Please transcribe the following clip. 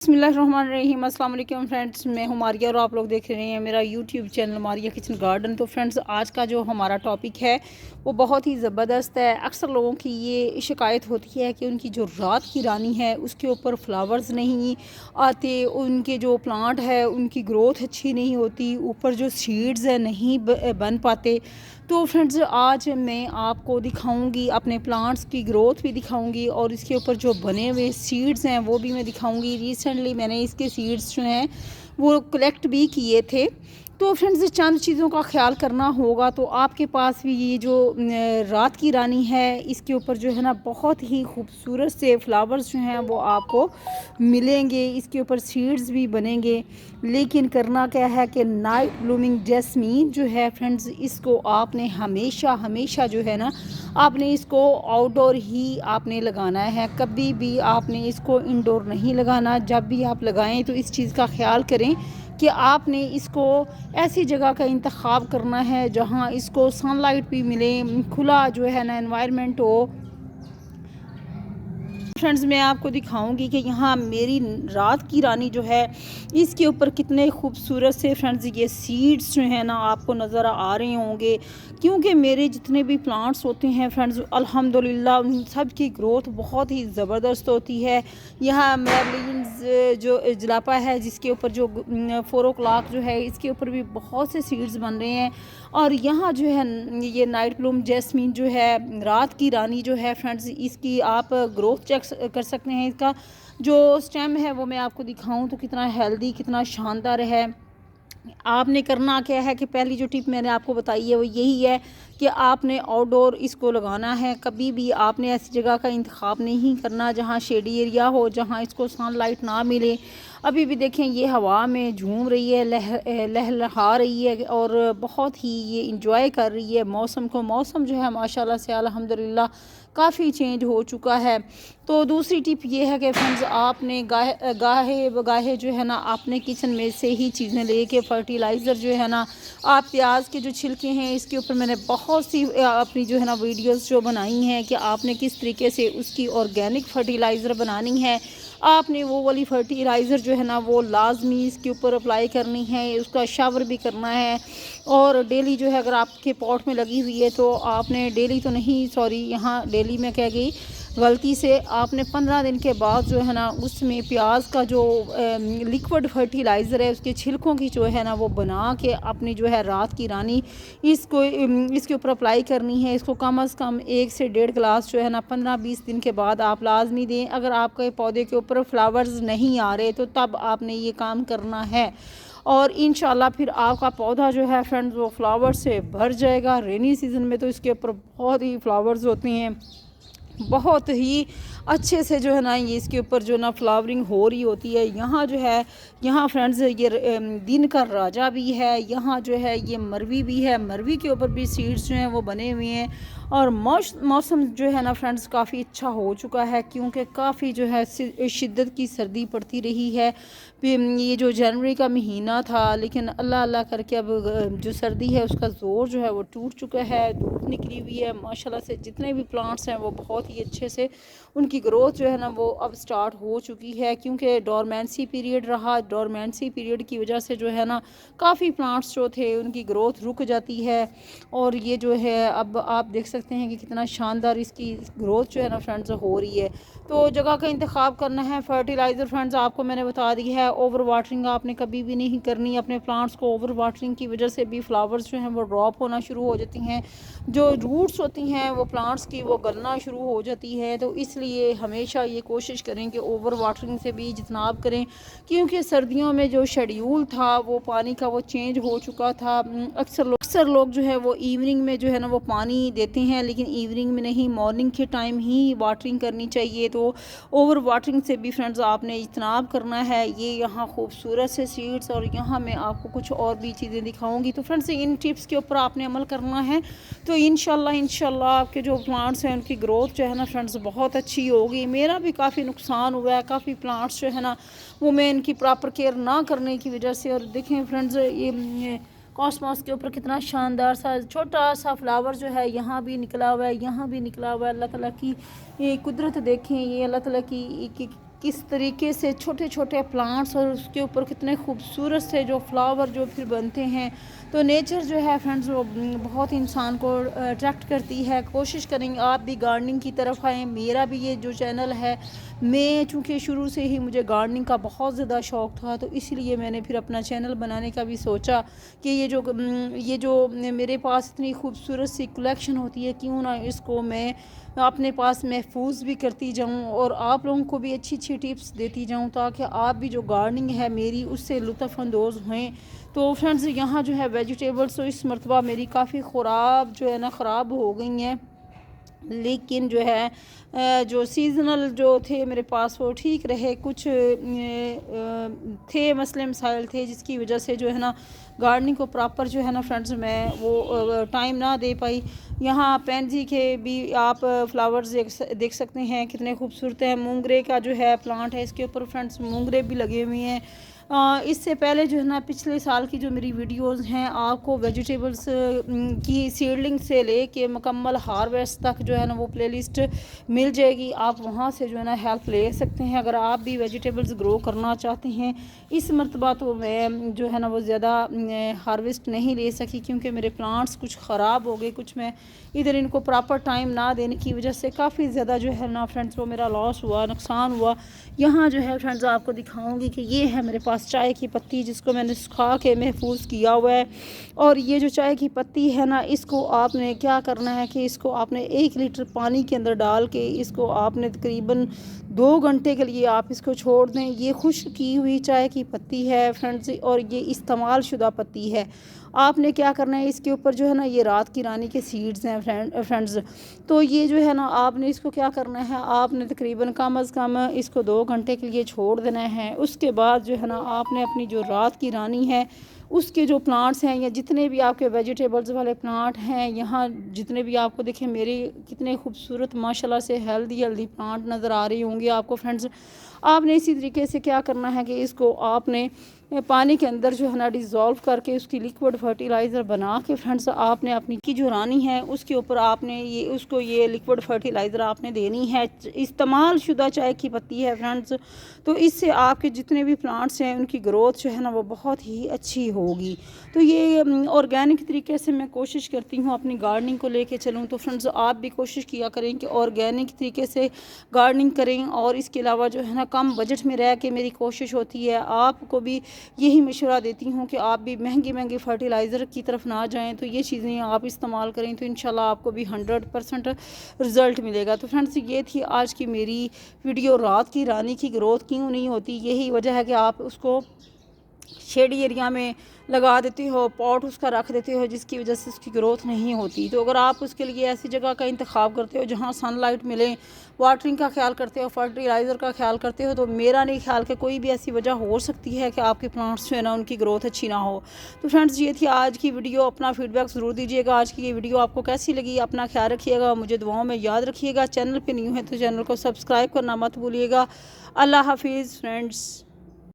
बिस्मिल्लाहिर्रहमानिर्रहीम। अस्सलाम वालेकुम फ्रेंड्स, मैं हूं मारिया और आप लोग देख रहे हैं मेरा YouTube channel Maria kitchen garden. तो फ्रेंड्स, आज का जो हमारा टॉपिक है वो बहुत ही ज़बरदस्त है। अक्सर लोगों की ये शिकायत होती है कि उनकी जो रात की रानी है उसके ऊपर फ्लावर्स नहीं आते, उनके जो प्लांट है उनकी ग्रोथ अच्छी नहीं होती, ऊपर जो सीड्स है नहीं बन पाते। तो फ्रेंड्स, आज मैं आपको दिखाऊंगी, अपने प्लांट्स की ग्रोथ भी दिखाऊंगी और इसके ऊपर जो बने हुए सीड्स हैं वो भी मैं दिखाऊंगी। रिसेंटली मैंने इसके सीड्स जो हैं वो कलेक्ट भी किए थे। तो फ्रेंड्स, चंद चीज़ों का ख्याल करना होगा। तो आपके पास भी ये जो रात की रानी है इसके ऊपर जो है ना बहुत ही खूबसूरत से फ्लावर्स जो हैं वो आपको मिलेंगे, इसके ऊपर सीड्स भी बनेंगे। लेकिन करना क्या है कि नाइट ब्लूमिंग जैस्मीन जो है फ्रेंड्स, इसको आपने हमेशा हमेशा जो है ना आपने इसको आउटडोर ही आपने लगाना है, कभी भी आपने इसको इंडोर नहीं लगाना। जब भी आप लगाएं तो इस चीज़ का ख्याल करें कि आपने इसको ऐसी जगह का इंतखाब करना है जहां इसको सनलाइट भी मिले, खुला जो है ना एनवायरनमेंट हो। फ्रेंड्स, मैं आपको दिखाऊंगी कि यहाँ मेरी रात की रानी जो है इसके ऊपर कितने खूबसूरत से फ्रेंड्स ये सीड्स जो है ना आपको नज़र आ रहे होंगे। क्योंकि मेरे जितने भी प्लांट्स होते हैं फ्रेंड्स, अल्हम्दुलिल्लाह उन सब की ग्रोथ बहुत ही ज़बरदस्त होती है। यहाँ मेबलिन्स जो जलापा है जिसके ऊपर जो 4 o'clock जो है इसके ऊपर भी बहुत से सीड्स बन रहे हैं। और यहाँ जो है ये नाइट ब्लूम जैस्मीन जो है रात की रानी जो है फ्रेंड्स, इसकी आप ग्रोथ चेक कर सकते हैं। इसका जो स्टेम है वो मैं आपको दिखाऊं तो कितना हेल्दी, कितना शानदार है। आपने करना क्या है कि पहली जो टिप मैंने आपको बताई है वो यही है कि आपने आउटडोर इसको लगाना है। कभी भी आपने ऐसी जगह का इंतखाब नहीं करना जहाँ शेडी एरिया हो, जहाँ इसको सनलाइट ना मिले। अभी भी देखें ये हवा में झूम रही है, लहलहा रही है और बहुत ही ये इंजॉय कर रही है मौसम को। मौसम जो है माशाल्लाह से अल्हम्दुलिल्लाह काफ़ी चेंज हो चुका है। तो दूसरी टिप ये है कि फ्रेंड्स, आपने गाहे बगाहे जो है ना आपने किचन में से ही चीज़ें लेके फर्टिलाइज़र जो है ना, आप प्याज के जो छिलके हैं इसके ऊपर मैंने बहुत सी अपनी जो है ना वीडियोस जो बनाई हैं कि आपने किस तरीके से उसकी ऑर्गेनिक फर्टिलाइज़र बनानी है। आपने वो वाली फर्टिलाइज़र जो है ना वो लाजमी इसके ऊपर अप्लाई करनी है, उसका शावर भी करना है। और डेली जो है अगर आपके पॉट में लगी हुई है तो आपने डेली तो नहीं, सॉरी यहाँ डेली में कह गई गलती से, आपने 15 दिन के बाद जो है ना उसमें प्याज का जो लिक्विड फर्टिलाइज़र है उसके छिलकों की जो है ना वो बना के अपनी जो है रात की रानी इसको इसके ऊपर अप्लाई करनी है। इसको कम अज़ कम 1 से 1.5 गिलास जो है ना 15-20 दिन के बाद आप लाजमी दें। अगर आपके पौधे के ऊपर फ्लावर्स नहीं आ रहे तो तब आपने ये काम करना है और इंशाल्लाह फिर आपका पौधा जो है फ्रेंड्स वो फ्लावर से भर जाएगा। रेनी सीज़न में तो इसके ऊपर बहुत ही फ्लावर्स होते हैं, बहुत ही अच्छे से जो है ना ये इसके ऊपर जो ना फ्लावरिंग हो रही होती है। यहाँ जो है यहाँ फ्रेंड्स ये दिन का राजा भी है, यहाँ जो है ये मरवी भी है, मरवी के ऊपर भी सीड्स जो हैं वो बने हुए हैं। और मौसम जो है ना फ्रेंड्स काफ़ी अच्छा हो चुका है क्योंकि काफ़ी जो है शिद्दत की सर्दी पड़ती रही है। ये जो जनवरी का महीना था, लेकिन अल्लाह अल्लाह करके अब जो सर्दी है उसका ज़ोर जो है वो टूट चुका है, धूप निकली हुई है माशाल्लाह से। जितने भी प्लांट्स हैं वो बहुत ही अच्छे से उनकी ग्रोथ जो है ना वो अब स्टार्ट हो चुकी है क्योंकि डोरमेंसी पीरियड रहा। डोरमेंसी पीरियड की वजह से जो है ना काफ़ी प्लांट्स जो थे उनकी ग्रोथ रुक जाती है। और ये जो है अब आप देख सकते हैं कि कितना शानदार इसकी ग्रोथ जो है ना फ्रेंड्स हो रही है। तो जगह का इंतखाब करना है। फर्टिलाइज़र फ्रेंड्स आपको मैंने बता दी है, ओवर वाटरिंग आपने कभी भी नहीं करनी। अपने प्लांट्स को ओवर वाटरिंग की वजह से भी फ्लावर्स जो हैं वो ड्रॉप होना शुरू हो जाती हैं, जो रूट्स होती हैं वो प्लांट्स की वो गलना शुरू हो जाती है। तो इसलिए हमेशा ये कोशिश करें कि ओवर वाटरिंग से भी इजतनाब करें क्योंकि सर्दियों में जो शेड्यूल था वो पानी का वो चेंज हो चुका था। अक्सर लोग जो है वो इवनिंग में जो है ना वो पानी देते हैं, लेकिन इवनिंग में नहीं, मॉर्निंग के टाइम ही वाटरिंग करनी चाहिए। तो ओवर वाटरिंग से भी फ्रेंड्स आपने इजतनाब करना है। ये यहाँ खूबसूरत से सीड्स और यहाँ मैं आपको कुछ और भी चीज़ें दिखाऊंगी। तो फ्रेंड्स इन टिप्स के ऊपर आपने अमल करना है तो इंशाल्लाह आपके जो प्लांट्स हैं उनकी ग्रोथ जो है ना फ्रेंड्स बहुत अच्छी होगी। मेरा भी काफ़ी नुकसान हुआ है, काफ़ी प्लांट्स जो है ना वो मैं इनकी प्रॉपर केयर ना करने की वजह से। और देखें फ्रेंड्स ये कॉस्मोस के ऊपर कितना शानदार सा छोटा सा फ्लावर जो है यहाँ भी निकला हुआ है, यहाँ भी निकला हुआ है। अल्लाह ताला की ये कुदरत देखें, ये अल्लाह ताला की किस तरीके से छोटे छोटे प्लांट्स और उसके ऊपर कितने खूबसूरत से जो फ्लावर जो फिर बनते हैं। तो नेचर जो है फ्रेंड्स वो बहुत इंसान को अट्रैक्ट करती है। कोशिश करेंगे आप भी गार्डनिंग की तरफ आएँ। मेरा भी ये जो चैनल है, मैं चूँकि शुरू से ही मुझे गार्डनिंग का बहुत ज़्यादा शौक़ था, तो इसलिए मैंने फिर अपना चैनल बनाने का भी सोचा कि ये जो मेरे पास इतनी खूबसूरत सी कलेक्शन होती है, क्यों ना इसको मैं अपने पास महफूज भी करती जाऊं और आप लोगों को भी अच्छी अच्छी टिप्स देती जाऊं, ताकि आप भी जो गार्डनिंग है मेरी उससे लुत्फ़अंदोज़ हों। तो फ्रेंड्स यहाँ जो है वेजिटेबल्स तो इस मरतबा मेरी काफ़ी ख़राब हो गई हैं, लेकिन जो है जो सीज़नल जो थे मेरे पास वो ठीक रहे। कुछ थे मसले मसाइल थे जिसकी वजह से जो है ना गार्डनिंग को प्रॉपर जो है ना फ्रेंड्स मैं वो टाइम ना दे पाई। यहाँ पेंजी के भी आप फ्लावर्स देख सकते हैं कितने खूबसूरत हैं। मूंगरे का जो है प्लांट है, इसके ऊपर फ्रेंड्स मूंगरे भी लगे हुए हैं। इससे पहले जो है ना पिछले साल की जो मेरी वीडियोस हैं, आपको वेजिटेबल्स की सीडलिंग से लेके मुकम्मल हार्वेस्ट तक जो है ना वो प्लेलिस्ट मिल जाएगी। आप वहाँ से जो है ना हेल्प ले सकते हैं अगर आप भी वेजिटेबल्स ग्रो करना चाहते हैं। इस मरतबा तो मैं जो है ना वो ज़्यादा हार्वेस्ट नहीं ले सकी, क्योंकि मेरे प्लांट्स कुछ ख़राब हो गए, कुछ मैं इधर इनको प्रॉपर टाइम ना देने की वजह से काफ़ी ज़्यादा जो है ना फ्रेंड्स वो मेरा लॉस हुआ, नुकसान हुआ। यहाँ जो है फ्रेंड्स आपको दिखाऊंगी कि ये है मेरे पास चाय की पत्ती, जिसको मैंने सुखा के महफूज किया हुआ है। और ये जो चाय की पत्ती है ना, इसको आपने क्या करना है कि इसको आपने 1 लीटर पानी के अंदर डाल के इसको आपने तकरीबन 2 घंटे के लिए आप इसको छोड़ दें। ये खुश्क की हुई चाय की पत्ती है फ्रेंड्स, और ये इस्तेमाल शुदा पत्ती है। आपने क्या करना है, इसके ऊपर जो है ना ये रात की रानी के सीड्स हैं फ्रेंड्स। तो ये जो है ना आपने इसको क्या करना है, आपने तकरीबन कम अज़ कम इसको 2 घंटे के लिए छोड़ देना है। उसके बाद जो है ना आपने अपनी जो रात की रानी है उसके जो प्लांट्स हैं या जितने भी आपके वेजिटेबल्स वाले प्लांट हैं, यहाँ जितने भी आपको देखें मेरे कितने खूबसूरत माशाल्लाह से हेल्दी प्लांट नज़र आ रहे होंगे आपको फ्रेंड्स। आपने इसी तरीके से क्या करना है कि इसको आपने पानी के अंदर जो है ना डिज़ोल्व करके उसकी लिक्विड फर्टिलाइज़र बना के फ्रेंड्स आपने अपनी की जो रानी है उसके ऊपर आपने ये लिक्विड फर्टिलाइज़र आपने देनी है। इस्तेमाल शुदा चाय की पत्ती है फ्रेंड्स, तो इससे आपके जितने भी प्लांट्स हैं उनकी ग्रोथ जो है ना वो बहुत ही अच्छी होगी। तो ये ऑर्गेनिक तरीके से मैं कोशिश करती हूँ अपनी गार्डनिंग को लेके चलूँ। तो फ्रेंड्स आप भी कोशिश किया करें कि ऑर्गेनिक तरीके से गार्डनिंग करें, और इसके अलावा जो है ना कम बजट में रह के मेरी कोशिश होती है आपको भी यही मशवरा देती हूँ कि आप भी महंगे फर्टिलाइज़र की तरफ ना जाएं। तो ये चीज़ें आप इस्तेमाल करें तो इंशाल्लाह आपको भी 100% रिज़ल्ट मिलेगा। तो फ्रेंड्स ये थी आज की मेरी वीडियो, रात की रानी की ग्रोथ क्यों नहीं होती। यही वजह है कि आप उसको शेडी एरिया में लगा देते हो, पॉट उसका रख देते हो, जिसकी वजह से उसकी ग्रोथ नहीं होती। तो अगर आप उसके लिए ऐसी जगह का इंतखाब करते हो जहाँ सनलाइट मिले, वाटरिंग का ख्याल करते हो, फर्टिलाइज़र का ख्याल करते हो, तो मेरा नहीं ख्याल कि कोई भी ऐसी वजह हो सकती है कि आपके प्लांट्स जो है ना उनकी ग्रोथ अच्छी ना हो। तो फ्रेंड्स ये थी आज की वीडियो। अपना फीडबैक ज़रूर दीजिएगा आज की ये वीडियो आपको कैसी लगी। अपना ख्याल रखिएगा, मुझे दुआओं में याद रखिएगा। चैनल पर न्यू है तो चैनल को सब्सक्राइब करना मत भूलिएगा। अल्लाह हाफिज़ फ्रेंड्स।